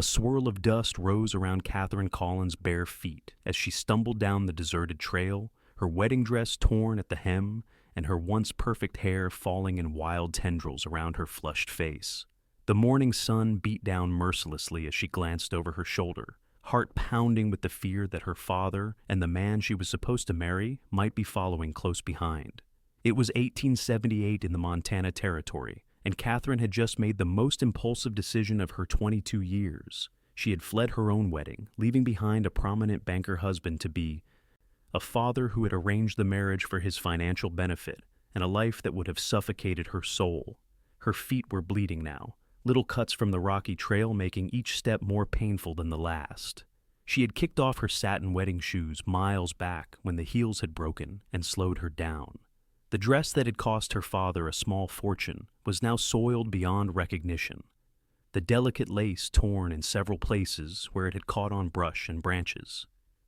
A swirl of dust rose around Catherine Collins' bare feet as she stumbled down the deserted trail, her wedding dress torn at the hem and her once perfect hair falling in wild tendrils around her flushed face. The morning sun beat down mercilessly as she glanced over her shoulder, heart pounding with the fear that her father and the man she was supposed to marry might be following close behind. It was 1878 in the Montana Territory, and Catherine had just made the most impulsive decision of her 22 years. She had fled her own wedding, leaving behind a prominent banker husband to be a father who had arranged the marriage for his financial benefit, and a life that would have suffocated her soul. Her feet were bleeding now, little cuts from the rocky trail making each step more painful than the last. She had kicked off her satin wedding shoes miles back when the heels had broken and slowed her down. The dress that had cost her father a small fortune was now soiled beyond recognition, the delicate lace torn in several places where it had caught on brush and branches.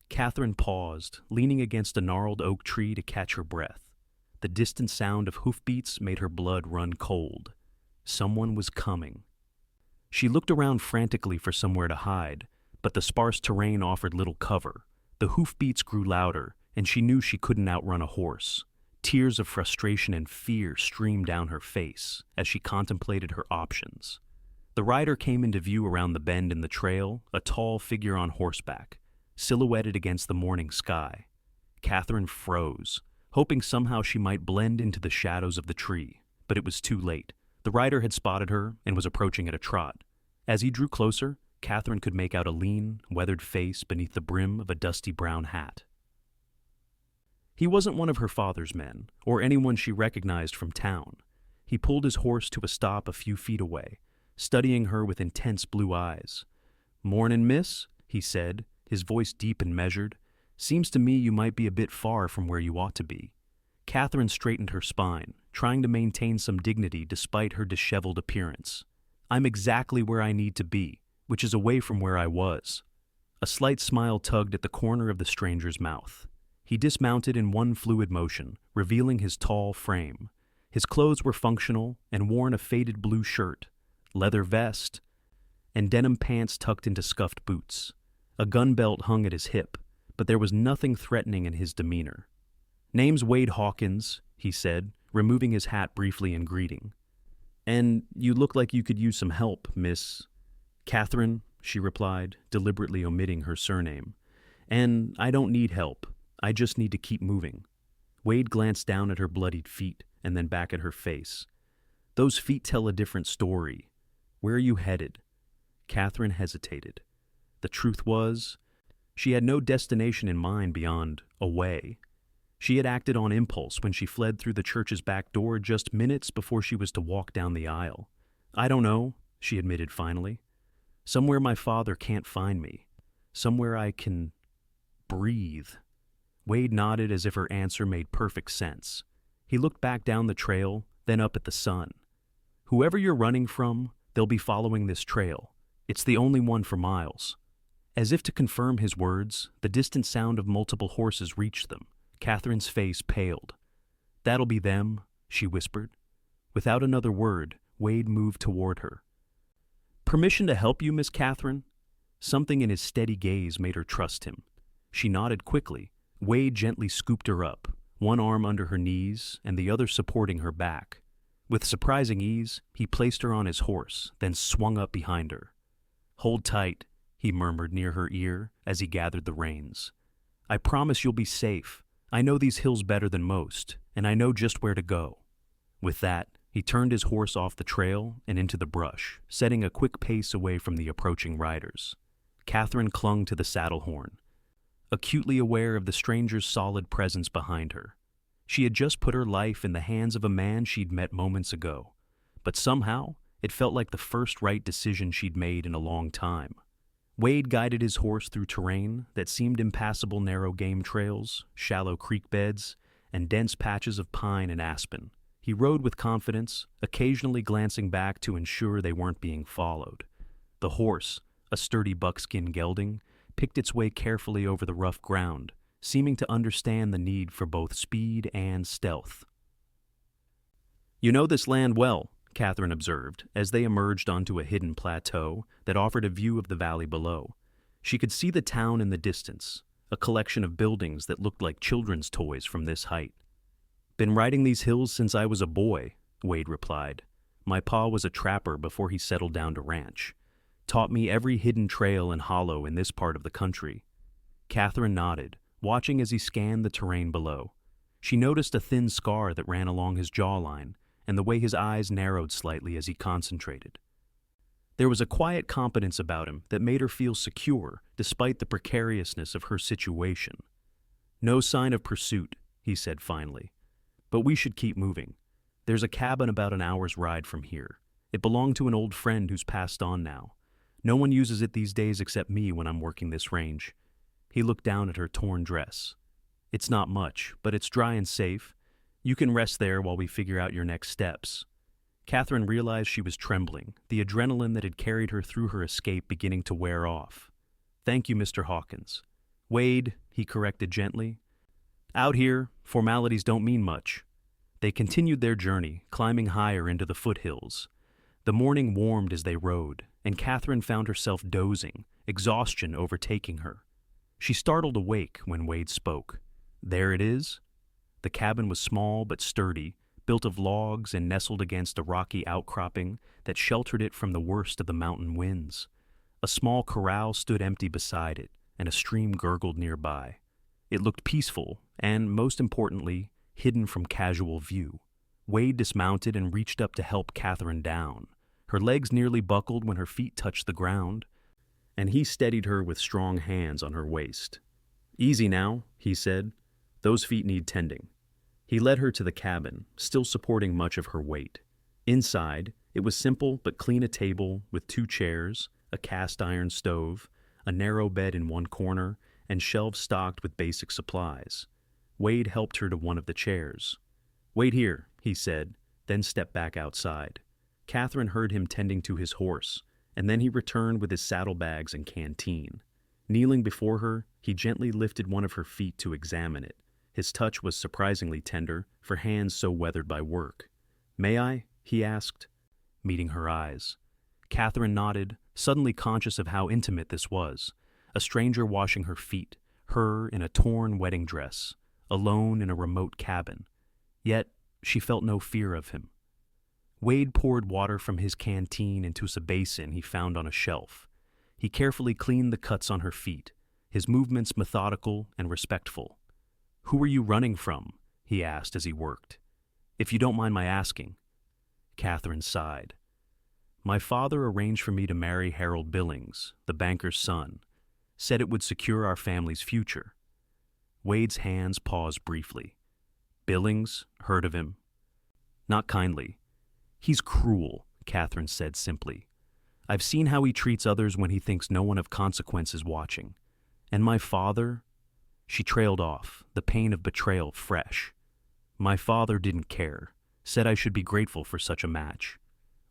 Catherine paused, leaning against a gnarled oak tree to catch her breath. The distant sound of hoofbeats made her blood run cold. Someone was coming. She looked around frantically for somewhere to hide, but the sparse terrain offered little cover. The hoofbeats grew louder, and she knew she couldn't outrun a horse. Tears of frustration and fear streamed down her face as she contemplated her options. The rider came into view around the bend in the trail, a tall figure on horseback, silhouetted against the morning sky. Catherine froze, hoping somehow she might blend into the shadows of the tree, but it was too late. The rider had spotted her and was approaching at a trot. As he drew closer, Catherine could make out a lean, weathered face beneath the brim of a dusty brown hat. He wasn't one of her father's men, or anyone she recognized from town. He pulled his horse to a stop a few feet away, studying her with intense blue eyes. "Mornin', miss," he said, his voice deep and measured. "Seems to me you might be a bit far from where you ought to be." Catherine straightened her spine, trying to maintain some dignity despite her disheveled appearance. "I'm exactly where I need to be, which is away from where I was." A slight smile tugged at the corner of the stranger's mouth. He dismounted in one fluid motion, revealing his tall frame. His clothes were functional and wore a faded blue shirt, leather vest, and denim pants tucked into scuffed boots. A gun belt hung at his hip, but there was nothing threatening in his demeanor. "Name's Wade Hawkins," he said, removing his hat briefly in greeting. "And you look like you could use some help, Miss Catherine," she replied, deliberately omitting her surname. "And I don't need help. I just need to keep moving." Wade glanced down at her bloodied feet and then back at her face. "Those feet tell a different story. Where are you headed?" Catherine hesitated. The truth was, she had no destination in mind beyond away. She had acted on impulse when she fled through the church's back door just minutes before she was to walk down the aisle. "I don't know," she admitted finally. "Somewhere my father can't find me. Somewhere I can breathe." Wade nodded as if her answer made perfect sense. He looked back down the trail, then up at the sun. "Whoever you're running from, they'll be following this trail. It's the only one for miles." As if to confirm his words, the distant sound of multiple horses reached them. Catherine's face paled. "That'll be them," she whispered. Without another word, Wade moved toward her. "Permission to help you, Miss Catherine?" Something in his steady gaze made her trust him. She nodded quickly. Wade gently scooped her up, one arm under her knees and the other supporting her back. With surprising ease, he placed her on his horse, then swung up behind her. "Hold tight," he murmured near her ear as he gathered the reins. "I promise you'll be safe. I know these hills better than most, and I know just where to go." With that, he turned his horse off the trail and into the brush, setting a quick pace away from the approaching riders. Catherine clung to the saddle horn, acutely aware of the stranger's solid presence behind her. She had just put her life in the hands of a man she'd met moments ago, but somehow it felt like the first right decision she'd made in a long time. Wade guided his horse through terrain that seemed impassable, narrow game trails, shallow creek beds, and dense patches of pine and aspen. He rode with confidence, occasionally glancing back to ensure they weren't being followed. The horse, a sturdy buckskin gelding, picked its way carefully over the rough ground, seeming to understand the need for both speed and stealth. "You know this land well," Catherine observed, as they emerged onto a hidden plateau that offered a view of the valley below. She could see the town in the distance, a collection of buildings that looked like children's toys from this height. "Been riding these hills since I was a boy," Wade replied. "My pa was a trapper before he settled down to ranch. Taught me every hidden trail and hollow in this part of the country." Catherine nodded, watching as he scanned the terrain below. She noticed a thin scar that ran along his jawline, and the way his eyes narrowed slightly as he concentrated. There was a quiet confidence about him that made her feel secure despite the precariousness of her situation. "No sign of pursuit," he said finally. "But we should keep moving. There's a cabin about an hour's ride from here. It belonged to an old friend who's passed on now. No one uses it these days except me when I'm working this range." He looked down at her torn dress. "It's not much, but it's dry and safe. You can rest there while we figure out your next steps." Catherine realized she was trembling, the adrenaline that had carried her through her escape beginning to wear off. "Thank you, Mr. Hawkins." "Wade," he corrected gently. "Out here, formalities don't mean much." They continued their journey, climbing higher into the foothills. The morning warmed as they rode, and Catherine found herself dozing, exhaustion overtaking her. She startled awake when Wade spoke. "There it is?" The cabin was small but sturdy, built of logs and nestled against a rocky outcropping that sheltered it from the worst of the mountain winds. A small corral stood empty beside it, and a stream gurgled nearby. It looked peaceful and, most importantly, hidden from casual view. Wade dismounted and reached up to help Catherine down. Her legs nearly buckled when her feet touched the ground, and he steadied her with strong hands on her waist. "Easy now," he said. "Those feet need tending." He led her to the cabin, still supporting much of her weight. Inside, it was simple but clean: a table with 2 chairs, a cast-iron stove, a narrow bed in one corner, and shelves stocked with basic supplies. Wade helped her to one of the chairs. "Wait here," he said, then stepped back outside. Catherine heard him tending to his horse, and then he returned with his saddlebags and canteen. Kneeling before her, he gently lifted one of her feet to examine it. His touch was surprisingly tender for hands so weathered by work. "May I?" he asked, meeting her eyes. Catherine nodded, suddenly conscious of how intimate this was. A stranger washing her feet, her in a torn wedding dress, alone in a remote cabin. Yet she felt no fear of him. Wade poured water from his canteen into a basin he found on a shelf. He carefully cleaned the cuts on her feet, his movements methodical and respectful. "Who are you running from?" he asked as he worked. "If you don't mind my asking." Catherine sighed. "My father arranged for me to marry Harold Billings, the banker's son. Said it would secure our family's future." Wade's hands paused briefly. "Billings? Heard of him?" "Not kindly." "He's cruel," Catherine said simply. "I've seen how he treats others when he thinks no one of consequence is watching. And my father—" She trailed off, the pain of betrayal fresh. "My father didn't care, said I should be grateful for such a match."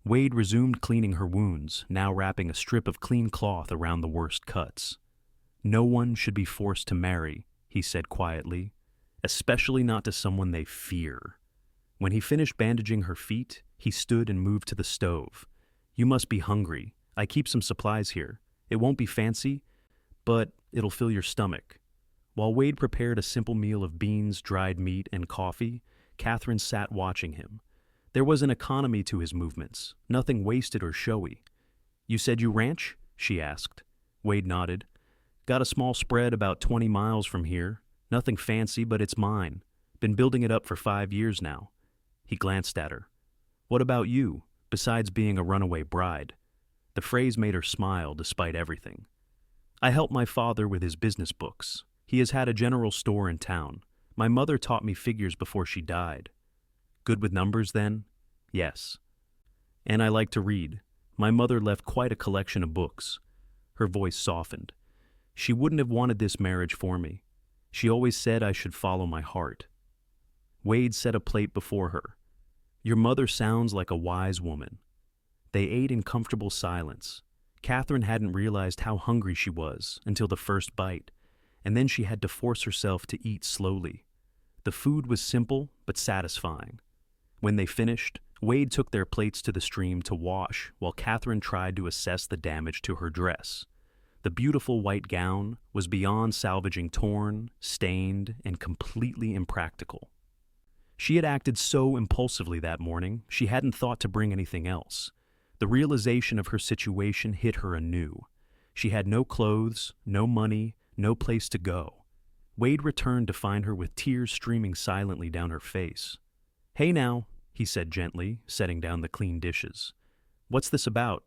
Wade resumed cleaning her wounds, now wrapping a strip of clean cloth around the worst cuts. "No one should be forced to marry," he said quietly, "especially not to someone they fear." When he finished bandaging her feet, he stood and moved to the stove. "You must be hungry. I keep some supplies here. It won't be fancy, but it'll fill your stomach." While Wade prepared a simple meal of beans, dried meat, and coffee, Catherine sat watching him. There was an economy to his movements, nothing wasted or showy. "You said you ranch?" she asked. Wade nodded. "Got a small spread about 20 miles from here. Nothing fancy, but it's mine. Been building it up for 5 years now." He glanced at her. "What about you, besides being a runaway bride?" The phrase made her smile despite everything. "I help my father with his business books. He has had a general store in town. My mother taught me figures before she died." "Good with numbers, then?" "Yes." "And I like to read. My mother left quite a collection of books." Her voice softened. "She wouldn't have wanted this marriage for me. She always said I should follow my heart." Wade set a plate before her. "Your mother sounds like a wise woman." They ate in comfortable silence. Catherine hadn't realized how hungry she was until the first bite, and then she had to force herself to eat slowly. The food was simple but satisfying. When they finished, Wade took their plates to the stream to wash while Catherine tried to assess the damage to her dress. The beautiful white gown was beyond salvaging torn, stained, and completely impractical. She had acted so impulsively that morning, she hadn't thought to bring anything else. The realization of her situation hit her anew. She had no clothes, no money, no place to go. Wade returned to find her with tears streaming silently down her face. "Hey now," he said gently, setting down the clean dishes. "What's this about?"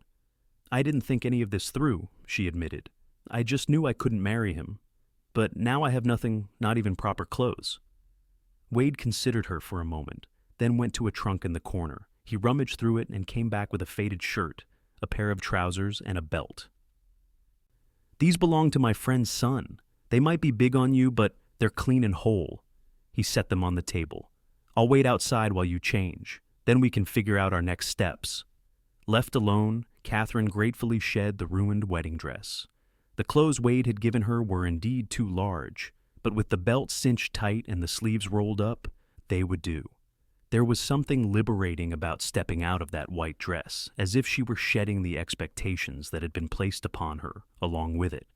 "I didn't think any of this through," she admitted. "I just knew I couldn't marry him. But now I have nothing, not even proper clothes." Wade considered her for a moment, then went to a trunk in the corner. He rummaged through it and came back with a faded shirt, a pair of trousers, and a belt. "These belong to my friend's son. They might be big on you, but they're clean and whole." He set them on the table. "I'll wait outside while you change. Then we can figure out our next steps." Left alone, Catherine gratefully shed the ruined wedding dress. The clothes Wade had given her were indeed too large, but with the belt cinched tight and the sleeves rolled up, they would do. There was something liberating about stepping out of that white dress, as if she were shedding the expectations that had been placed upon her along with it.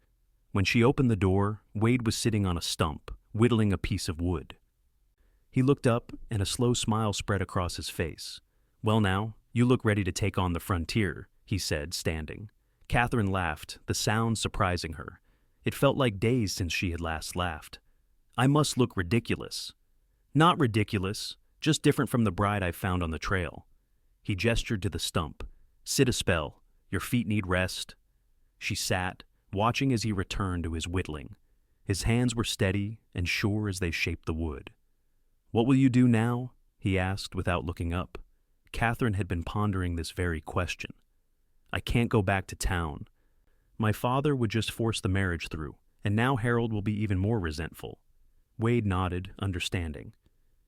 When she opened the door, Wade was sitting on a stump, whittling a piece of wood. He looked up, and a slow smile spread across his face. "Well now, you look ready to take on the frontier," he said, standing. Catherine laughed, the sound surprising her. It felt like days since she had last laughed. "I must look ridiculous." "Not ridiculous, just different from the bride I found on the trail." He gestured to the stump. "Sit a spell. Your feet need rest." She sat, watching as he returned to his whittling. His hands were steady and sure as they shaped the wood. "What will you do now?" he asked without looking up. Catherine had been pondering this very question. "I can't go back to town. My father would just force the marriage through, and now Harold will be even more resentful." Wade nodded, understanding.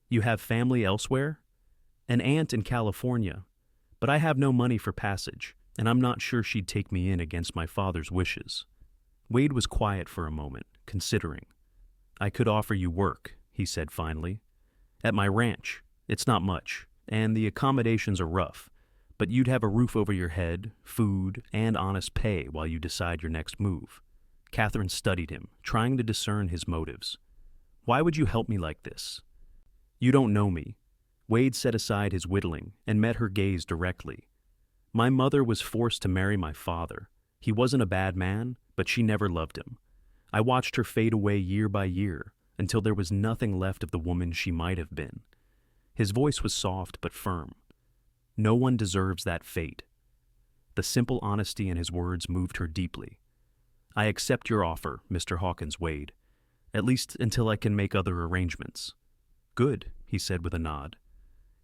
"You have family elsewhere?" "An aunt in California, but I have no money for passage, and I'm not sure she'd take me in against my father's wishes." Wade was quiet for a moment, considering. "I could offer you work," he said finally. "At my ranch. It's not much, and the accommodations are rough, but you'd have a roof over your head, food, and honest pay while you decide your next move." Catherine studied him, trying to discern his motives. "Why would you help me like this?" "You don't know me." Wade set aside his whittling and met her gaze directly. "My mother was forced to marry my father. He wasn't a bad man, but she never loved him. I watched her fade away year by year, until there was nothing left of the woman she might have been." His voice was soft but firm. "No one deserves that fate." The simple honesty in his words moved her deeply. "I accept your offer, Mr. Hawkins, Wade, at least until I can make other arrangements." "Good," he said with a nod.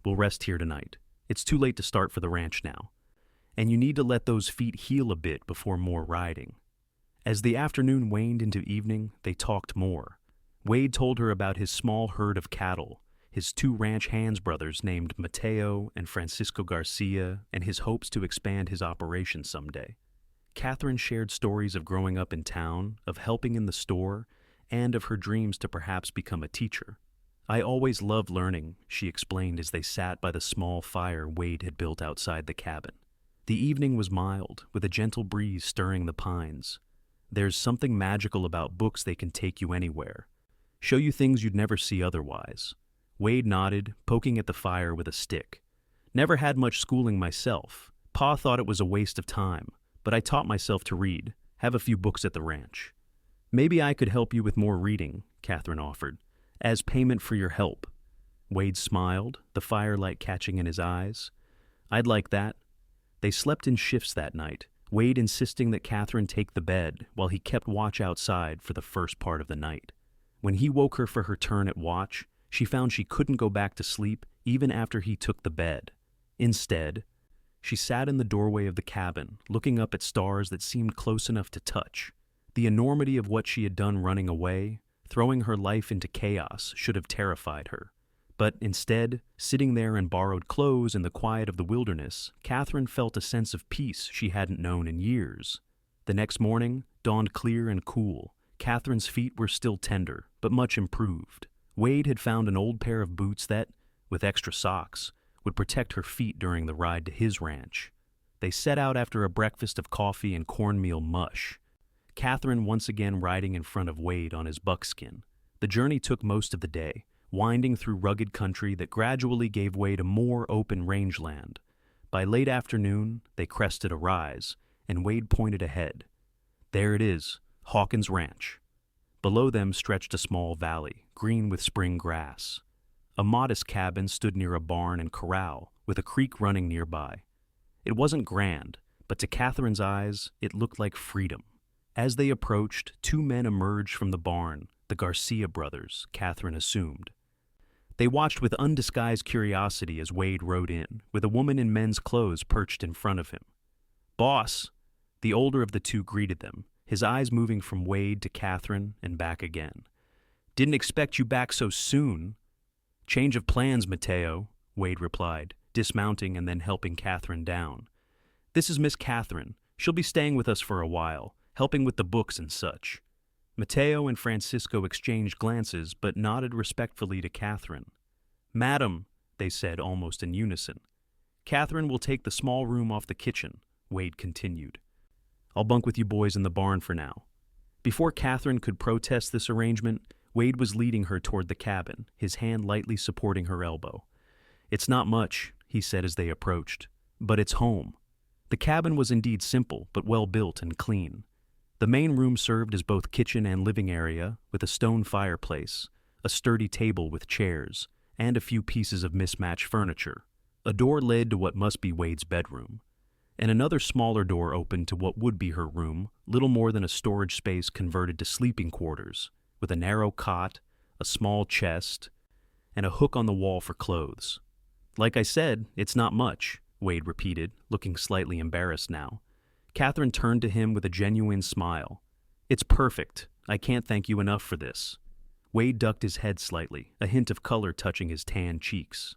"We'll rest here tonight. It's too late to start for the ranch now. And you need to let those feet heal a bit before more riding." As the afternoon waned into evening, they talked more. Wade told her about his small herd of cattle, his two ranch hands brothers named Mateo and Francisco Garcia, and his hopes to expand his operation someday. Catherine shared stories of growing up in town, of helping in the store, and of her dreams to perhaps become a teacher. "I always loved learning," she explained as they sat by the small fire Wade had built outside the cabin. The evening was mild, with a gentle breeze stirring the pines. "There's something magical about books. They can take you anywhere. Show you things you'd never see otherwise." Wade nodded, poking at the fire with a stick. "Never had much schooling myself. Pa thought it was a waste of time, but I taught myself to read, have a few books at the ranch." "Maybe I could help you with more reading," Catherine offered, "as payment for your help." Wade smiled, the firelight catching in his eyes. "I'd like that." They slept in shifts that night, Wade insisting that Catherine take the bed while he kept watch outside for the first part of the night. When he woke her for her turn at watch, she found she couldn't go back to sleep even after he took the bed. Instead, she sat in the doorway of the cabin, looking up at stars that seemed close enough to touch. The enormity of what she had done running away, throwing her life into chaos, should have terrified her. But instead, sitting there in borrowed clothes in the quiet of the wilderness, Catherine felt a sense of peace she hadn't known in years. The next morning dawned clear and cool. Catherine's feet were still tender, but much improved. Wade had found an old pair of boots that, with extra socks, would protect her feet during the ride to his ranch. They set out after a breakfast of coffee and cornmeal mush, Catherine once again riding in front of Wade on his buckskin. The journey took most of the day, winding through rugged country that gradually gave way to more open rangeland. By late afternoon, they crested a rise, and Wade pointed ahead. There it is, Hawkins Ranch. Below them stretched a small valley, green with spring grass. A modest cabin stood near a barn and corral, with a creek running nearby. It wasn't grand, but to Catherine's eyes, it looked like freedom. As they approached, two men emerged from the barn, the Garcia brothers, Catherine assumed. They watched with undisguised curiosity as Wade rode in, with a woman in men's clothes perched in front of him. "Boss," the older of the two greeted them, his eyes moving from Wade to Catherine and back again. "Didn't expect you back so soon." "Change of plans, Mateo," Wade replied, dismounting and then helping Catherine down. "This is Miss Catherine. She'll be staying with us for a while, helping with the books and such." Mateo and Francisco exchanged glances but nodded respectfully to Catherine. "Madam," they said almost in unison. "Catherine will take the small room off the kitchen," Wade continued. "I'll bunk with you boys in the barn for now." Before Catherine could protest this arrangement, Wade was leading her toward the cabin, his hand lightly supporting her elbow. "It's not much," he said as they approached, "but it's home." The cabin was indeed simple, but well built and clean. The main room served as both kitchen and living area, with a stone fireplace, a sturdy table with chairs, and a few pieces of mismatched furniture. A door led to what must be Wade's bedroom, and another smaller door opened to what would be her room, little more than a storage space converted to sleeping quarters, with a narrow cot, a small chest, and a hook on the wall for clothes. "Like I said, it's not much," Wade repeated, looking slightly embarrassed now. Catherine turned to him with a genuine smile. "It's perfect. I can't thank you enough for this." Wade ducked his head slightly, a hint of color touching his tan cheeks.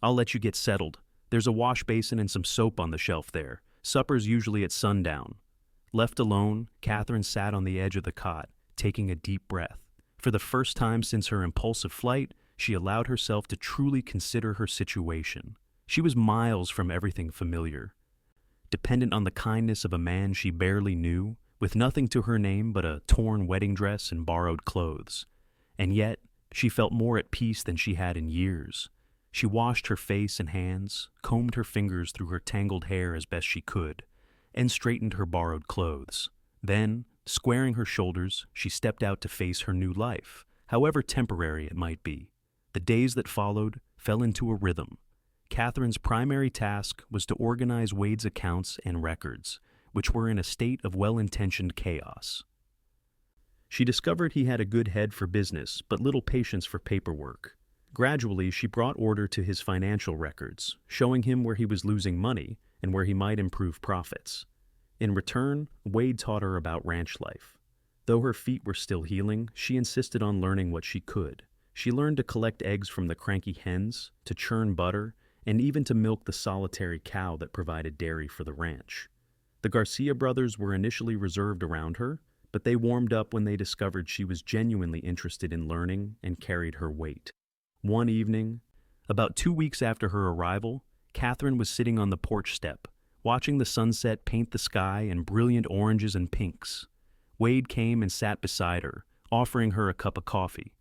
"I'll let you get settled. There's a wash basin and some soap on the shelf there. Supper's usually at sundown." Left alone, Catherine sat on the edge of the cot, taking a deep breath. For the first time since her impulsive flight, she allowed herself to truly consider her situation. She was miles from everything familiar, dependent on the kindness of a man she barely knew, with nothing to her name but a torn wedding dress and borrowed clothes. And yet, she felt more at peace than she had in years. She washed her face and hands, combed her fingers through her tangled hair as best she could, and straightened her borrowed clothes. Then, squaring her shoulders, she stepped out to face her new life, however temporary it might be. The days that followed fell into a rhythm. Catherine's primary task was to organize Wade's accounts and records, which were in a state of well-intentioned chaos. She discovered he had a good head for business, but little patience for paperwork. Gradually, she brought order to his financial records, showing him where he was losing money and where he might improve profits. In return, Wade taught her about ranch life. Though her feet were still healing, she insisted on learning what she could. She learned to collect eggs from the cranky hens, to churn butter, and even to milk the solitary cow that provided dairy for the ranch. The Garcia brothers were initially reserved around her, but they warmed up when they discovered she was genuinely interested in learning and carried her weight. One evening, about 2 weeks after her arrival, Catherine was sitting on the porch step, watching the sunset paint the sky in brilliant oranges and pinks. Wade came and sat beside her, offering her a cup of coffee.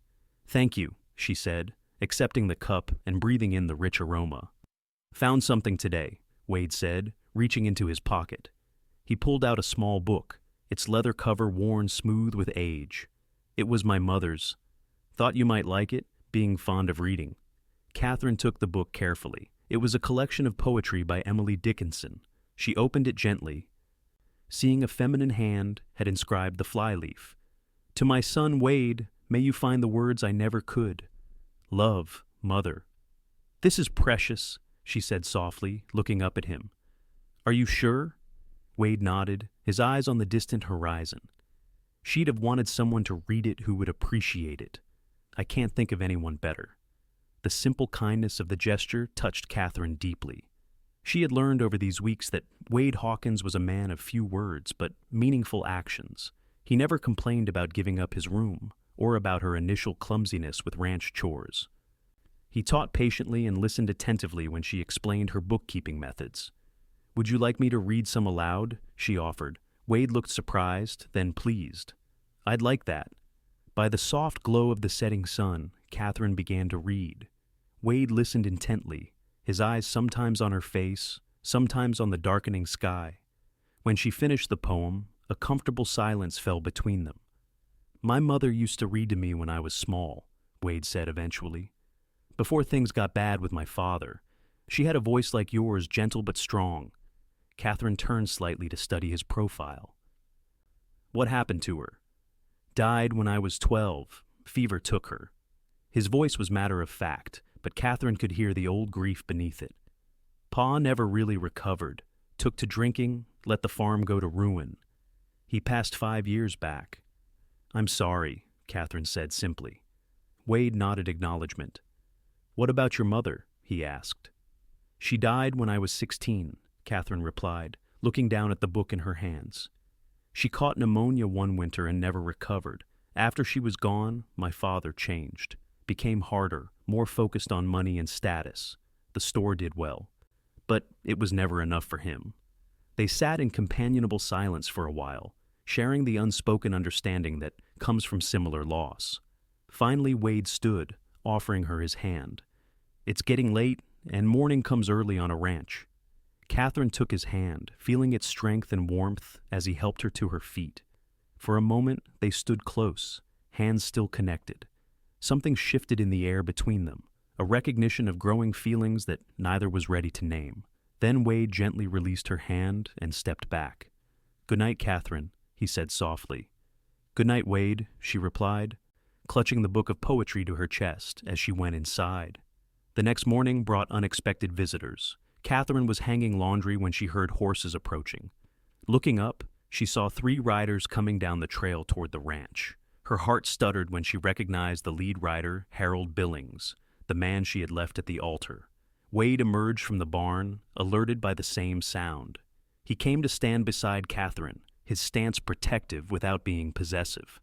"Thank you," she said, accepting the cup and breathing in the rich aroma. "Found something today," Wade said, reaching into his pocket. He pulled out a small book, its leather cover worn smooth with age. "It was my mother's. Thought you might like it, being fond of reading." Catherine took the book carefully. It was a collection of poetry by Emily Dickinson. She opened it gently. Seeing a feminine hand had inscribed the flyleaf. "To my son Wade, may you find the words I never could. Love, Mother." "This is precious," she said softly, looking up at him. "Are you sure?" Wade nodded, his eyes on the distant horizon. She'd have wanted someone to read it who would appreciate it. I can't think of anyone better. The simple kindness of the gesture touched Catherine deeply. She had learned over these weeks that Wade Hawkins was a man of few words but meaningful actions. He never complained about giving up his room or about her initial clumsiness with ranch chores. He taught patiently and listened attentively when she explained her bookkeeping methods. "Would you like me to read some aloud?" she offered. Wade looked surprised, then pleased. "I'd like that." By the soft glow of the setting sun, Catherine began to read. Wade listened intently, his eyes sometimes on her face, sometimes on the darkening sky. When she finished the poem, a comfortable silence fell between them. "My mother used to read to me when I was small," Wade said eventually. "Before things got bad with my father. She had a voice like yours, gentle but strong." Catherine turned slightly to study his profile. "What happened to her?" "Died when I was 12. Fever took her." His voice was matter of fact, but Catherine could hear the old grief beneath it. "Pa never really recovered. Took to drinking, let the farm go to ruin. He passed 5 years back." "I'm sorry," Catherine said simply. Wade nodded acknowledgement. "What about your mother?" he asked. "She died when I was 16, Catherine replied, looking down at the book in her hands. "She caught pneumonia one winter and never recovered. After she was gone, my father changed, became harder, more focused on money and status. The store did well, but it was never enough for him." They sat in companionable silence for a while, sharing the unspoken understanding that comes from similar loss. Finally, Wade stood, offering her his hand. "It's getting late, and morning comes early on a ranch." Catherine took his hand, feeling its strength and warmth as he helped her to her feet. For a moment, they stood close, hands still connected. Something shifted in the air between them, a recognition of growing feelings that neither was ready to name. Then Wade gently released her hand and stepped back. "Good night, Catherine," he said softly. "Good night, Wade," she replied, clutching the book of poetry to her chest as she went inside. The next morning brought unexpected visitors. Catherine was hanging laundry when she heard horses approaching. Looking up, she saw 3 riders coming down the trail toward the ranch. Her heart stuttered when she recognized the lead rider, Harold Billings, the man she had left at the altar. Wade emerged from the barn, alerted by the same sound. He came to stand beside Catherine, his stance protective without being possessive.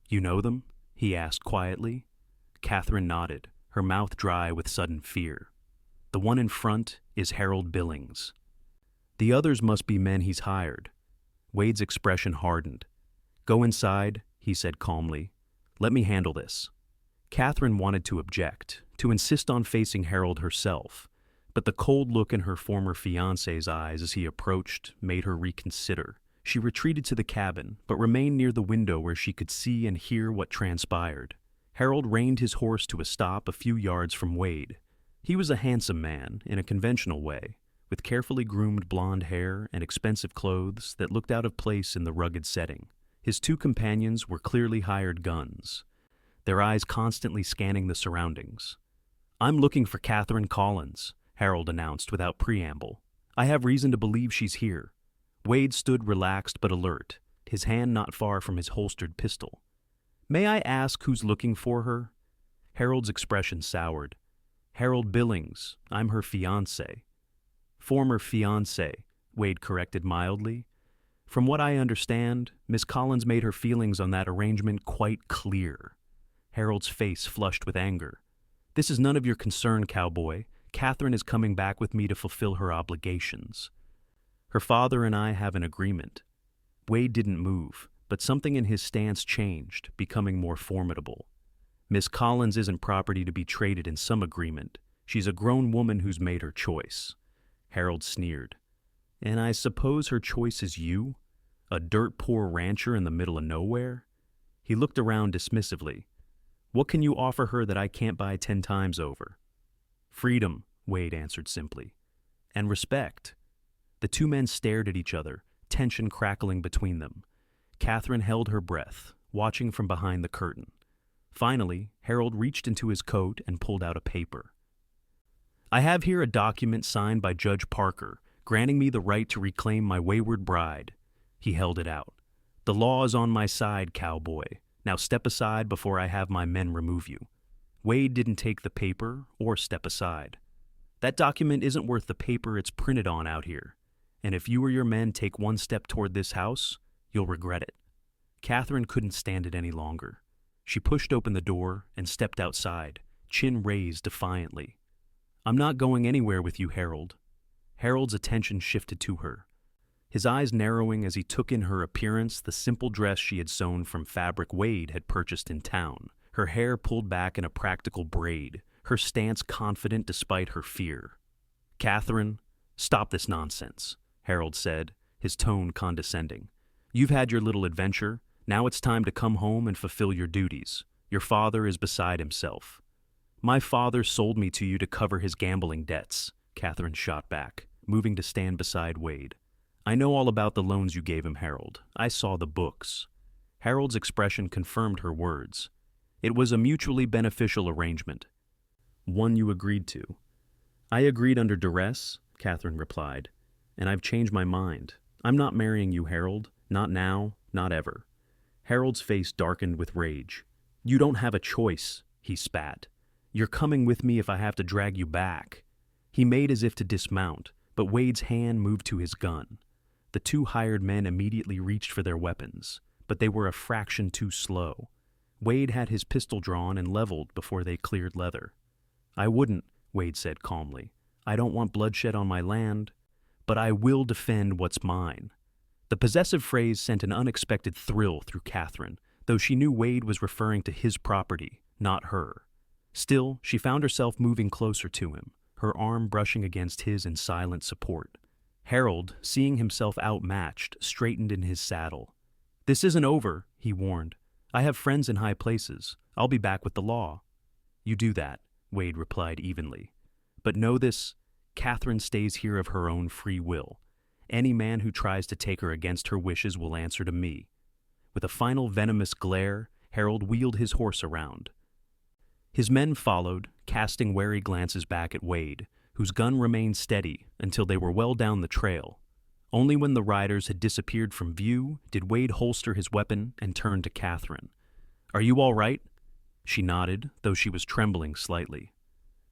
"You know them?" he asked quietly. Catherine nodded, her mouth dry with sudden fear. "The one in front is Harold Billings. The others must be men he's hired." Wade's expression hardened. "Go inside," he said calmly. "Let me handle this." Catherine wanted to object, to insist on facing Harold herself, but the cold look in her former fiancé's eyes as he approached made her reconsider. She retreated to the cabin, but remained near the window where she could see and hear what transpired. Harold reined his horse to a stop a few yards from Wade. He was a handsome man, in a conventional way, with carefully groomed blonde hair and expensive clothes that looked out of place in the rugged setting. His 2 companions were clearly hired guns, their eyes constantly scanning the surroundings. "I'm looking for Catherine Collins," Harold announced without preamble. "I have reason to believe she's here." Wade stood relaxed but alert, his hand not far from his holstered pistol. "May I ask who's looking for her?" Harold's expression soured. "Harold Billings. I'm her fiancé." "Former fiancé," Wade corrected mildly. "From what I understand, Miss Collins made her feelings on that arrangement quite clear." Harold's face flushed with anger. "This is none of your concern, Cowboy. Catherine is coming back with me to fulfill her obligations. Her father and I have an agreement." Wade didn't move, but something in his stance changed, becoming more formidable. "Miss Collins isn't property to be traded in some agreement. She's a grown woman who's made her choice." Harold sneered. "And I suppose her choice is you? A dirt-poor rancher in the middle of nowhere?" He looked around dismissively. "What can you offer her that I can't buy 10 times over?" "Freedom," Wade answered simply. "And respect." The 2 men stared at each other, tension crackling between them. Catherine held her breath, watching from behind the curtain. Finally, Harold reached into his coat and pulled out a paper. "I have here a document signed by Judge Parker, granting me the right to reclaim my wayward bride." He held it out. "The law is on my side, Cowboy. Now step aside before I have my men remove you." Wade didn't take the paper or step aside. "That document isn't worth the paper it's printed on out here. And if you or your men take 1 step toward this house, you'll regret it." Catherine couldn't stand it any longer. She pushed open the door and stepped outside, chin raised defiantly. "I'm not going anywhere with you, Harold." Harold's attention shifted to her, his eyes narrowing as he took in her appearance, the simple dress she had sewn from fabric Wade had purchased in town, her hair pulled back in a practical braid, her stance confident despite her fear. "Catherine, stop this nonsense," Harold said, his tone condescending. "You've had your little adventure. Now it's time to come home and fulfill your duties. Your father is beside himself." "My father sold me to you to cover his gambling debts," Catherine shot back, moving to stand beside Wade. "I know all about the loans you gave him, Harold. I saw the books." Harold's expression confirmed her words. "It was a mutually beneficial arrangement. One you agreed to." "I agreed under duress," Catherine replied, "and I've changed my mind. I'm not marrying you, Harold. Not now, not ever." Harold's face darkened with rage. "You don't have a choice," he spat. "You're coming with me if I have to drag you back." He made as if to dismount, but Wade's hand moved to his gun. The two hired men immediately reached for their weapons, but they were a fraction too slow. Wade had his pistol drawn and leveled before they cleared leather. "I wouldn't," Wade said calmly. "I don't want bloodshed on my land, but I will defend what's mine." The possessive phrase sent an unexpected thrill through Catherine, though she knew Wade was referring to his property, not her. Still, she found herself moving closer to him, her arm brushing against his in silent support. Harold, seeing himself outmatched, straightened in his saddle. "This isn't over," he warned. "I have friends in high places. I'll be back with the law." "You do that," Wade replied evenly. "But know this, Catherine stays here of her own free will. Any man who tries to take her against her wishes will answer to me." With a final venomous glare, Harold wheeled his horse around. His men followed, casting wary glances back at Wade, whose gun remained steady until they were well down the trail. Only when the riders had disappeared from view did Wade holster his weapon and turn to Catherine. "Are you all right?" She nodded, though she was trembling slightly.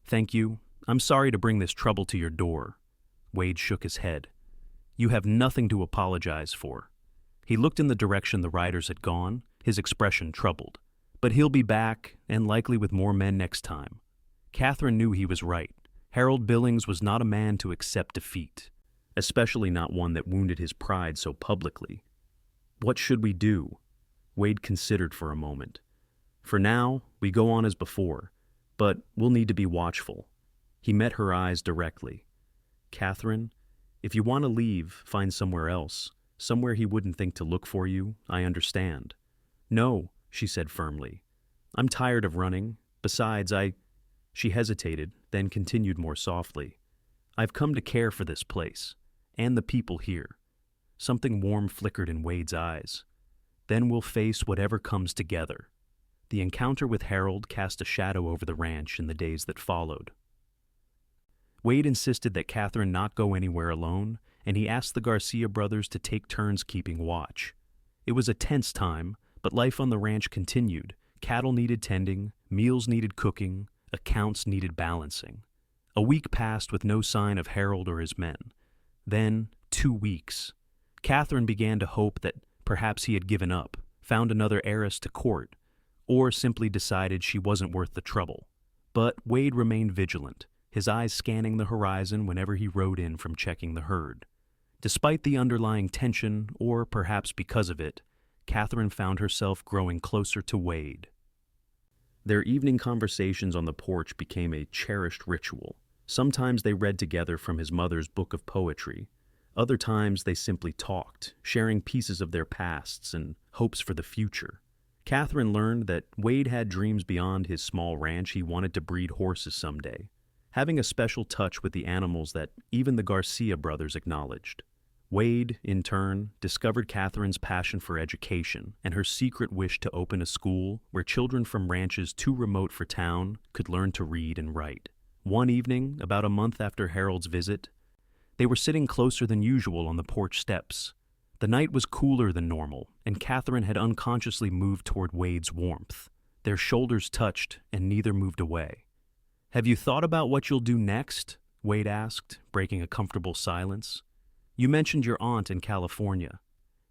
"Thank you. I'm sorry to bring this trouble to your door." Wade shook his head. "You have nothing to apologize for." He looked in the direction the riders had gone, his expression troubled. "But he'll be back, and likely with more men next time." Catherine knew he was right. Harold Billings was not a man to accept defeat, especially not one that wounded his pride so publicly. "What should we do?" Wade considered for a moment. "For now, we go on as before, but we'll need to be watchful." He met her eyes directly. "Catherine, if you want to leave, find somewhere else, somewhere he wouldn't think to look for you, I understand." "No," she said firmly. "I'm tired of running. Besides, She hesitated, then continued more softly. "I've come to care for this place, and the people here." Something warm flickered in Wade's eyes. "Then we'll face whatever comes together." The encounter with Harold cast a shadow over the ranch in the days that followed. Wade insisted that Catherine not go anywhere alone, and he asked the Garcia brothers to take turns keeping watch. It was a tense time, but life on the ranch continued. Cattle needed tending, meals needed cooking, accounts needed balancing. A week passed with no sign of Harold or his men. Then, 2 weeks. Catherine began to hope that perhaps he had given up, found another heiress to court, or simply decided she wasn't worth the trouble. But Wade remained vigilant, his eyes scanning the horizon whenever he rode in from checking the herd. Despite the underlying tension, or perhaps because of it, Catherine found herself growing closer to Wade. Their evening conversations on the porch became a cherished ritual. Sometimes they read together from his mother's book of poetry. Other times they simply talked, sharing pieces of their pasts and hopes for the future. Catherine learned that Wade had dreams beyond his small ranch. He wanted to breed horses someday, having a special touch with the animals that even the Garcia brothers acknowledged. Wade, in turn, discovered Catherine's passion for education and her secret wish to open a school where children from ranches too remote for town could learn to read and write. One evening, about a month after Harold's visit, they were sitting closer than usual on the porch steps. The night was cooler than normal, and Catherine had unconsciously moved toward Wade's warmth. Their shoulders touched, and neither moved away. "Have you thought about what you'll do next?" Wade asked, breaking a comfortable silence. "You mentioned your aunt in California."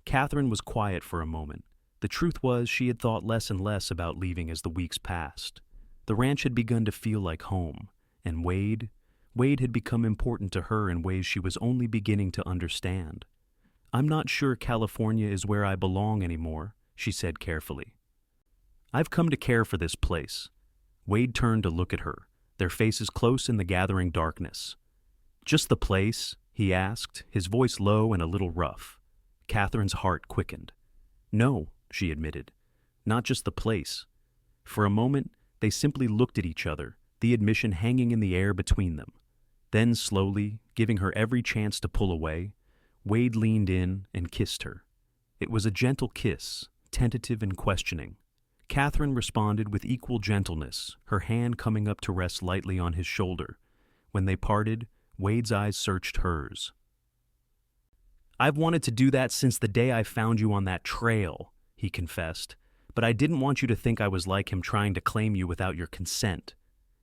Catherine was quiet for a moment. The truth was she had thought less and less about leaving as the weeks passed. The ranch had begun to feel like home, and Wade had become important to her in ways she was only beginning to understand. "I'm not sure California is where I belong anymore," she said carefully. "I've come to care for this place." Wade turned to look at her, their faces close in the gathering darkness. "Just the place?" he asked, his voice low and a little rough. Catherine's heart quickened. "No," she admitted, "not just the place." For a moment, they simply looked at each other, the admission hanging in the air between them. Then slowly, giving her every chance to pull away, Wade leaned in and kissed her. It was a gentle kiss, tentative and questioning. Catherine responded with equal gentleness, her hand coming up to rest lightly on his shoulder. When they parted, Wade's eyes searched hers. "I've wanted to do that since the day I found you on that trail," he confessed, "but I didn't want you to think I was like him trying to claim you without your consent."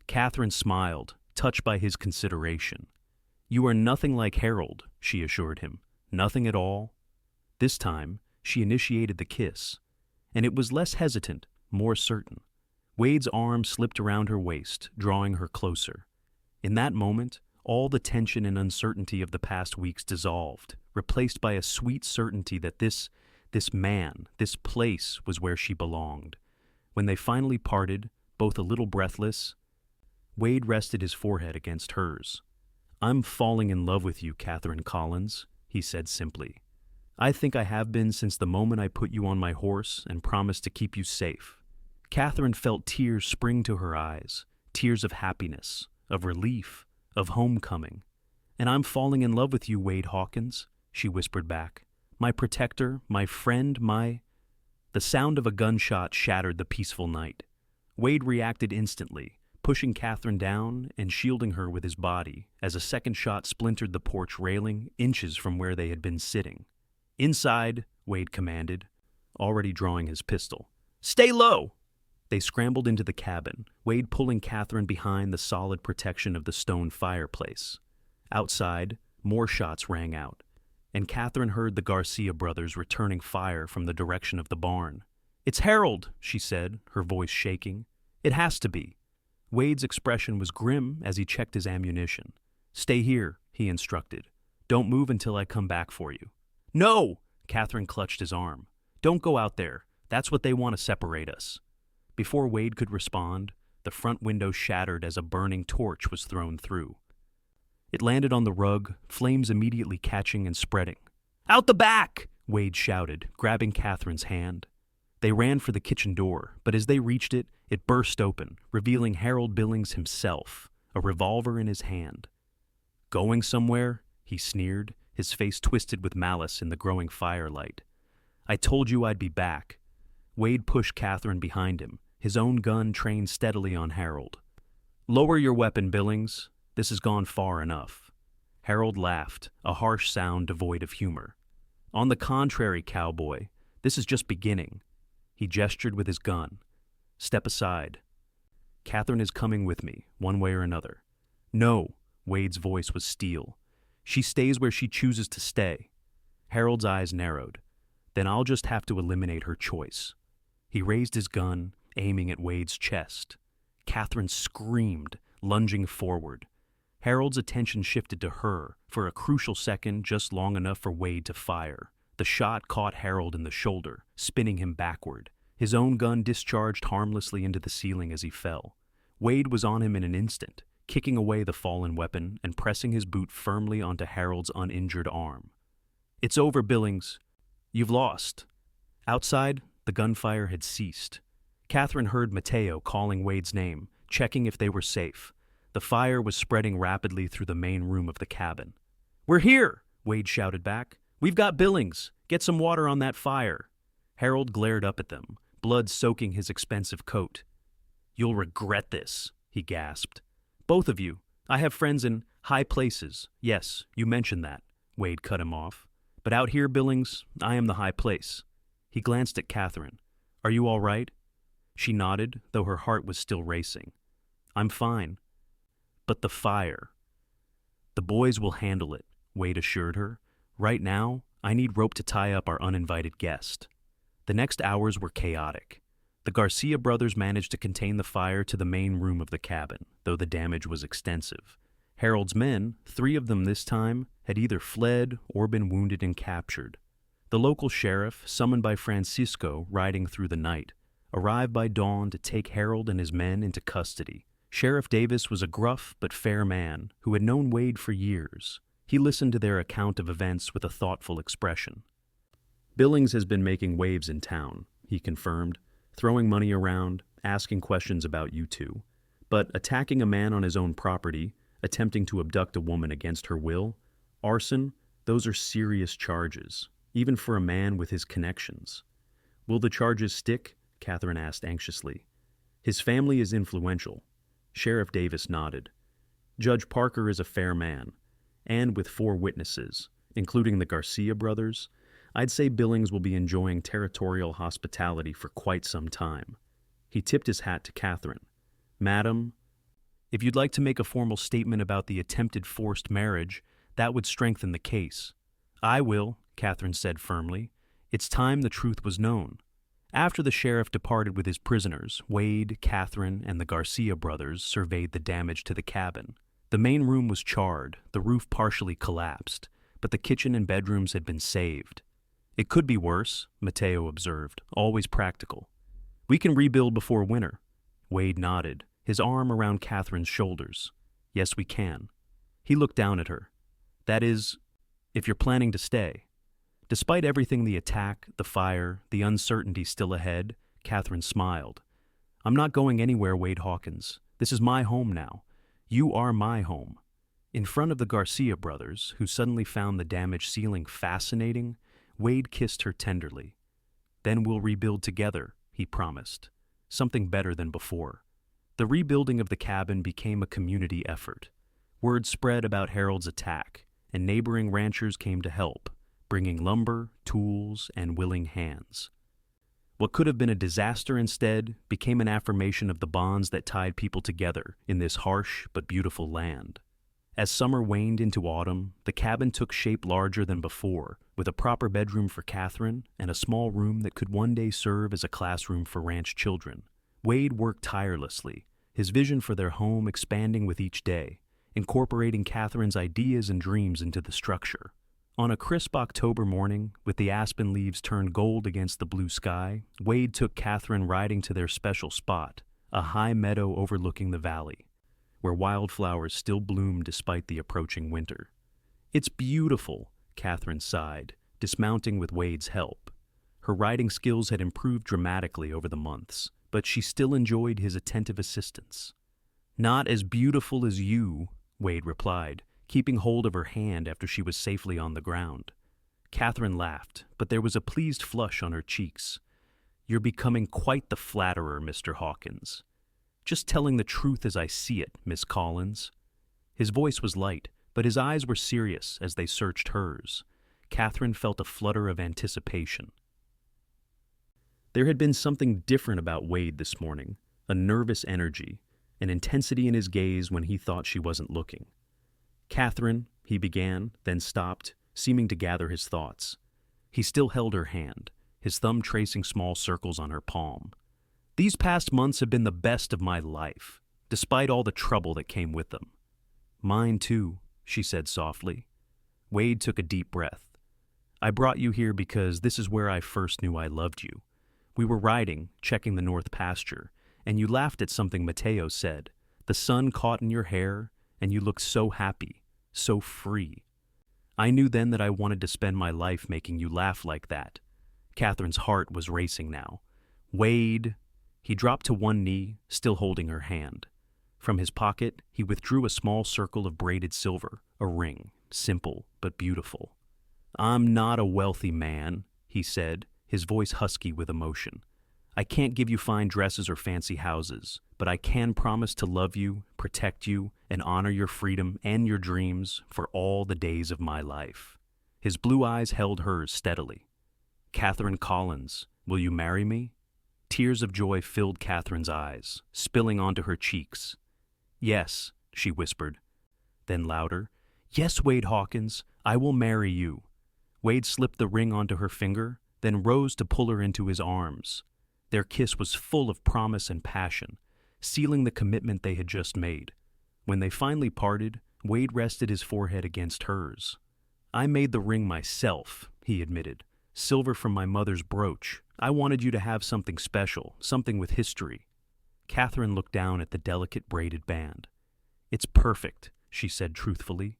Catherine smiled, touched by his consideration. "You are nothing like Harold," she assured him. "Nothing at all." This time, she initiated the kiss, and it was less hesitant, more certain. Wade's arm slipped around her waist, drawing her closer. In that moment, all the tension and uncertainty of the past weeks dissolved, replaced by a sweet certainty that this man, this place was where she belonged. When they finally parted, both a little breathless, Wade rested his forehead against hers. "I'm falling in love with you, Catherine Collins," he said simply. "I think I have been since the moment I put you on my horse and promised to keep you safe." Catherine felt tears spring to her eyes, tears of happiness, of relief, of homecoming. "And I'm falling in love with you, Wade Hawkins," she whispered back. "My protector, my friend, my—" The sound of a gunshot shattered the peaceful night. Wade reacted instantly, pushing Catherine down and shielding her with his body as a second shot splintered the porch railing inches from where they had been sitting. "Inside," Wade commanded, already drawing his pistol. "Stay low!" They scrambled into the cabin, Wade pulling Catherine behind the solid protection of the stone fireplace. Outside, more shots rang out, and Catherine heard the Garcia brothers returning fire from the direction of the barn. "It's Harold," she said, her voice shaking. "It has to be." Wade's expression was grim as he checked his ammunition. "Stay here," he instructed. "Don't move until I come back for you." "No!" Catherine clutched his arm. "Don't go out there. That's what they want to separate us." Before Wade could respond, the front window shattered as a burning torch was thrown through. It landed on the rug, flames immediately catching and spreading. "Out the back!" Wade shouted, grabbing Catherine's hand. They ran for the kitchen door, but as they reached it, it burst open, revealing Harold Billings himself, a revolver in his hand. "Going somewhere?" he sneered, his face twisted with malice in the growing firelight. "I told you I'd be back." Wade pushed Catherine behind him, his own gun trained steadily on Harold. "Lower your weapon, Billings. This has gone far enough." Harold laughed, a harsh sound devoid of humor. "On the contrary, Cowboy, this is just beginning." He gestured with his gun. "Step aside. Catherine is coming with me, one way or another." "No," Wade's voice was steel. "She stays where she chooses to stay." Harold's eyes narrowed. "Then I'll just have to eliminate her choice." He raised his gun, aiming at Wade's chest. Catherine screamed, lunging forward. Harold's attention shifted to her, for a crucial second, just long enough for Wade to fire. The shot caught Harold in the shoulder, spinning him backward. His own gun discharged harmlessly into the ceiling as he fell. Wade was on him in an instant, kicking away the fallen weapon and pressing his boot firmly onto Harold's uninjured arm. "It's over, Billings. You've lost." Outside, the gunfire had ceased. Catherine heard Mateo calling Wade's name, checking if they were safe. The fire was spreading rapidly through the main room of the cabin. "We're here!" Wade shouted back. "We've got Billings. Get some water on that fire." Harold glared up at them, blood soaking his expensive coat. "You'll regret this," he gasped. "Both of you. I have friends in high places. Yes, you mentioned that." Wade cut him off. "But out here, Billings, I am the high place." He glanced at Catherine. "Are you all right?" She nodded, though her heart was still racing. "I'm fine." "But the fire." "The boys will handle it," Wade assured her. "Right now, I need rope to tie up our uninvited guest." The next hours were chaotic. The Garcia brothers managed to contain the fire to the main room of the cabin, though the damage was extensive. Harold's men, 3 of them this time, had either fled or been wounded and captured. The local sheriff, summoned by Francisco riding through the night, arrived by dawn to take Harold and his men into custody. Sheriff Davis was a gruff but fair man who had known Wade for years. He listened to their account of events with a thoughtful expression. "Billings has been making waves in town," he confirmed, "throwing money around, asking questions about you two. But attacking a man on his own property, attempting to abduct a woman against her will, arson, those are serious charges, even for a man with his connections." "Will the charges stick?" Catherine asked anxiously. "His family is influential." Sheriff Davis nodded. "Judge Parker is a fair man, and with 4 witnesses, including the Garcia brothers, I'd say Billings will be enjoying territorial hospitality for quite some time." He tipped his hat to Catherine. "Madam, if you'd like to make a formal statement about the attempted forced marriage, that would strengthen the case." "I will," Catherine said firmly. "It's time the truth was known." After the sheriff departed with his prisoners, Wade, Catherine, and the Garcia brothers surveyed the damage to the cabin. The main room was charred, the roof partially collapsed, but the kitchen and bedrooms had been saved. "It could be worse," Mateo observed, always practical. "We can rebuild before winter." Wade nodded, his arm around Catherine's shoulders. "Yes, we can." He looked down at her. "That is, if you're planning to stay." Despite everything, the attack, the fire, the uncertainty still ahead, Catherine smiled. "I'm not going anywhere, Wade Hawkins. This is my home now. You are my home." In front of the Garcia brothers, who suddenly found the damaged ceiling fascinating, Wade kissed her tenderly. "Then we'll rebuild together," he promised. Something better than before. The rebuilding of the cabin became a community effort. Word spread about Harold's attack, and neighboring ranchers came to help, bringing lumber, tools, and willing hands. What could have been a disaster instead became an affirmation of the bonds that tied people together in this harsh but beautiful land. As summer waned into autumn, the cabin took shape larger than before, with a proper bedroom for Catherine and a small room that could one day serve as a classroom for ranch children. Wade worked tirelessly, his vision for their home expanding with each day, incorporating Catherine's ideas and dreams into the structure. On a crisp October morning, with the aspen leaves turned gold against the blue sky, Wade took Catherine riding to their special spot, a high meadow overlooking the valley, where wildflowers still bloomed despite the approaching winter. "It's beautiful," Catherine sighed, dismounting with Wade's help. Her riding skills had improved dramatically over the months, but she still enjoyed his attentive assistance. "Not as beautiful as you," Wade replied, keeping hold of her hand after she was safely on the ground. Catherine laughed, but there was a pleased flush on her cheeks. "You're becoming quite the flatterer, Mr. Hawkins." "Just telling the truth as I see it, Miss Collins." His voice was light, but his eyes were serious as they searched hers. Catherine felt a flutter of anticipation. There had been something different about Wade this morning, a nervous energy, an intensity in his gaze when he thought she wasn't looking. "Catherine," he began, then stopped, seeming to gather his thoughts. He still held her hand, his thumb tracing small circles on her palm. "These past months have been the best of my life, despite all the trouble that came with them." "Mine too," she said softly. Wade took a deep breath. "I brought you here because this is where I first knew I loved you. We were riding, checking the north pasture, and you laughed at something Mateo said. The sun caught in your hair, and you looked so happy, so free. I knew then that I wanted to spend my life making you laugh like that." Catherine's heart was racing now. "Wade," he dropped to one knee, still holding her hand. From his pocket, he withdrew a small circle of braided silver, a ring, simple but beautiful. "I'm not a wealthy man," he said, his voice husky with emotion. "I can't give you fine dresses or fancy houses, but I can promise to love you, protect you, and honor your freedom and your dreams for all the days of my life." His blue eyes held hers steadily. "Catherine Collins, will you marry me?" Tears of joy filled Catherine's eyes, spilling onto her cheeks. "Yes," she whispered. Then louder, "Yes, Wade Hawkins, I will marry you." Wade slipped the ring onto her finger, then rose to pull her into his arms. Their kiss was full of promise and passion, sealing the commitment they had just made. When they finally parted, Wade rested his forehead against hers. "I made the ring myself," he admitted. "Silver from my mother's brooch. I wanted you to have something special, something with history." Catherine looked down at the delicate braided band. "It's perfect," she said truthfully.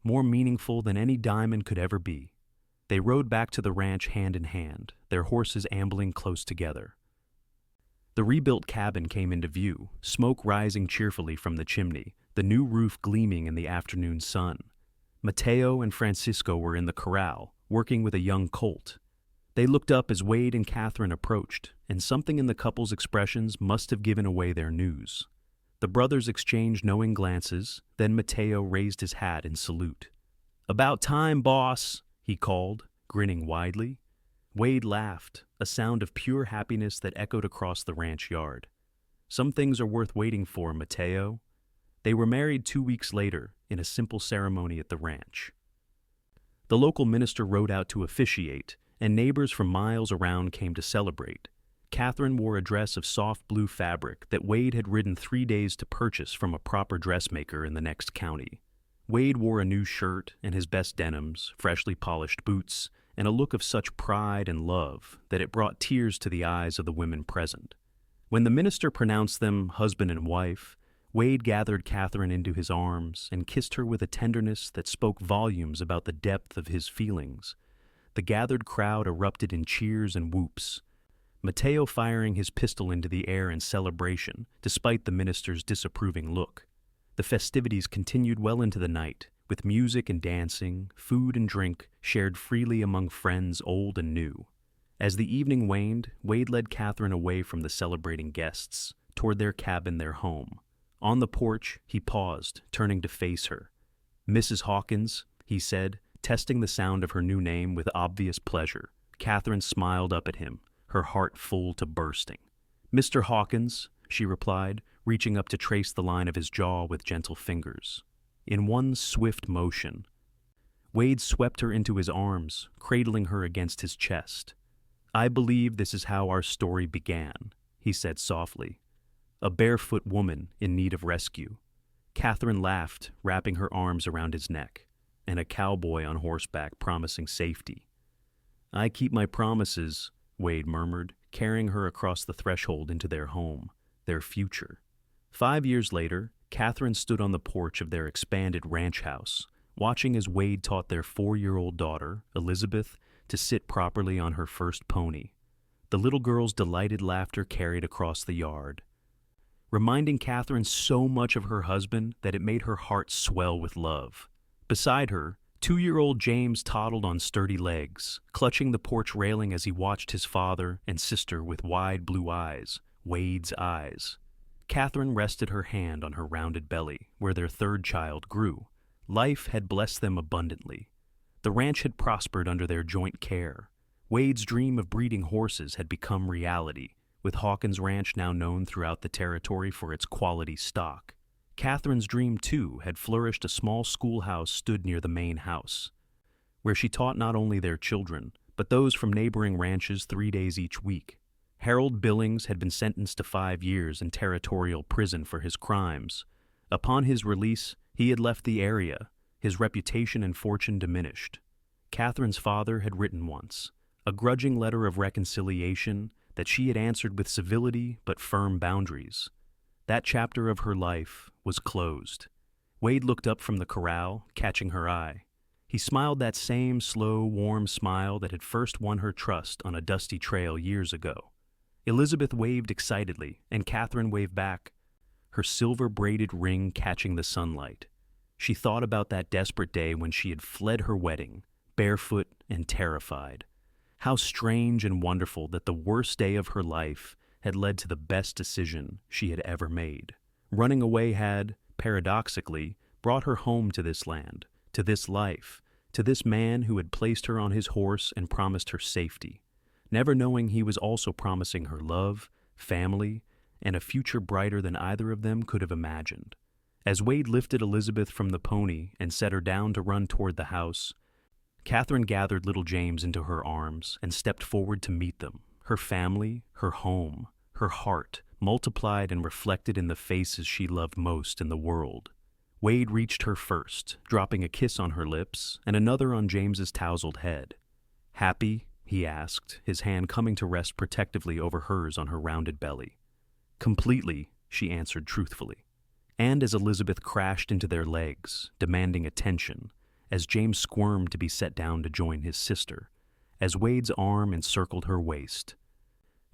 "More meaningful than any diamond could ever be." They rode back to the ranch hand in hand, their horses ambling close together. The rebuilt cabin came into view, smoke rising cheerfully from the chimney, the new roof gleaming in the afternoon sun. Mateo and Francisco were in the corral, working with a young colt. They looked up as Wade and Catherine approached, and something in the couple's expressions must have given away their news. The brothers exchanged knowing glances, then Mateo raised his hat in salute. "About time, boss," he called, grinning widely. Wade laughed, a sound of pure happiness that echoed across the ranch yard. "Some things are worth waiting for, Mateo." They were married 2 weeks later, in a simple ceremony at the ranch. The local minister rode out to officiate, and neighbors from miles around came to celebrate. Catherine wore a dress of soft blue fabric that Wade had ridden 3 days to purchase from a proper dressmaker in the next county. Wade wore a new shirt and his best denims, freshly polished boots, and a look of such pride and love that it brought tears to the eyes of the women present. When the minister pronounced them husband and wife, Wade gathered Catherine into his arms and kissed her with a tenderness that spoke volumes about the depth of his feelings. The gathered crowd erupted in cheers and whoops, Mateo firing his pistol into the air in celebration, despite the minister's disapproving look. The festivities continued well into the night, with music and dancing, food and drink shared freely among friends old and new. As the evening waned, Wade led Catherine away from the celebrating guests, toward their cabin, their home. On the porch, he paused, turning to face her. "Mrs. Hawkins," he said, testing the sound of her new name with obvious pleasure. Catherine smiled up at him, her heart full to bursting. "Mr. Hawkins," she replied, reaching up to trace the line of his jaw with gentle fingers. In one swift motion, Wade swept her into his arms, cradling her against his chest. "I believe this is how our story began," he said softly. "A barefoot woman in need of rescue." Catherine laughed, wrapping her arms around his neck, and a cowboy on horseback promising safety. "I keep my promises," Wade murmured, carrying her across the threshold into their home, their future. 5 years later, Catherine stood on the porch of their expanded ranch house, watching as Wade taught their 4-year-old daughter, Elizabeth, to sit properly on her first pony. The little girl's delighted laughter carried across the yard, reminding Catherine so much of her husband that it made her heart swell with love. Beside her, 2-year-old James toddled on sturdy legs, clutching the porch railing as he watched his father and sister with wide blue eyes, Wade's eyes. Catherine rested her hand on her rounded belly, where their third child grew. Life had blessed them abundantly. The ranch had prospered under their joint care. Wade's dream of breeding horses had become reality, with Hawkins Ranch now known throughout the territory for its quality stock. Catherine's dream, too, had flourished. A small schoolhouse stood near the main house, where she taught not only their children, but those from neighboring ranches 3 days each week. Harold Billings had been sentenced to 5 years in territorial prison for his crimes. Upon his release, he had left the area, his reputation and fortune diminished. Catherine's father had written once, a grudging letter of reconciliation that she had answered with civility but firm boundaries. That chapter of her life was closed. Wade looked up from the corral, catching her eye. He smiled that same slow, warm smile that had first won her trust on a dusty trail years ago. Elizabeth waved excitedly, and Catherine waved back, her silver-braided ring catching the sunlight. She thought about that desperate day when she had fled her wedding, barefoot and terrified. How strange and wonderful that the worst day of her life had led to the best decision she had ever made. Running away had, paradoxically, brought her home to this land, to this life, to this man who had placed her on his horse and promised her safety, never knowing he was also promising her love, family, and a future brighter than either of them could have imagined. As Wade lifted Elizabeth from the pony and set her down to run toward the house, Catherine gathered little James into her arms and stepped forward to meet them, her family, her home, her heart, multiplied and reflected in the faces she loved most in the world. Wade reached her first, dropping a kiss on her lips and another on James's tousled head. "Happy?" he asked, his hand coming to rest protectively over hers on her rounded belly. "Completely," she answered truthfully. And as Elizabeth crashed into their legs, demanding attention, as James squirmed to be set down to join his sister, as Wade's arm encircled her waist,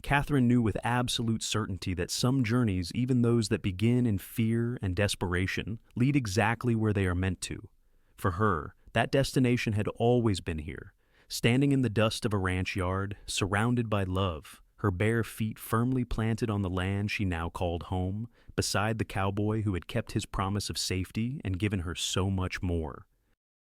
Catherine knew with absolute certainty that some journeys, even those that begin in fear and desperation, lead exactly where they are meant to. For her, that destination had always been here, standing in the dust of a ranch yard, surrounded by love, her bare feet firmly planted on the land she now called home, beside the cowboy who had kept his promise of safety and given her so much more.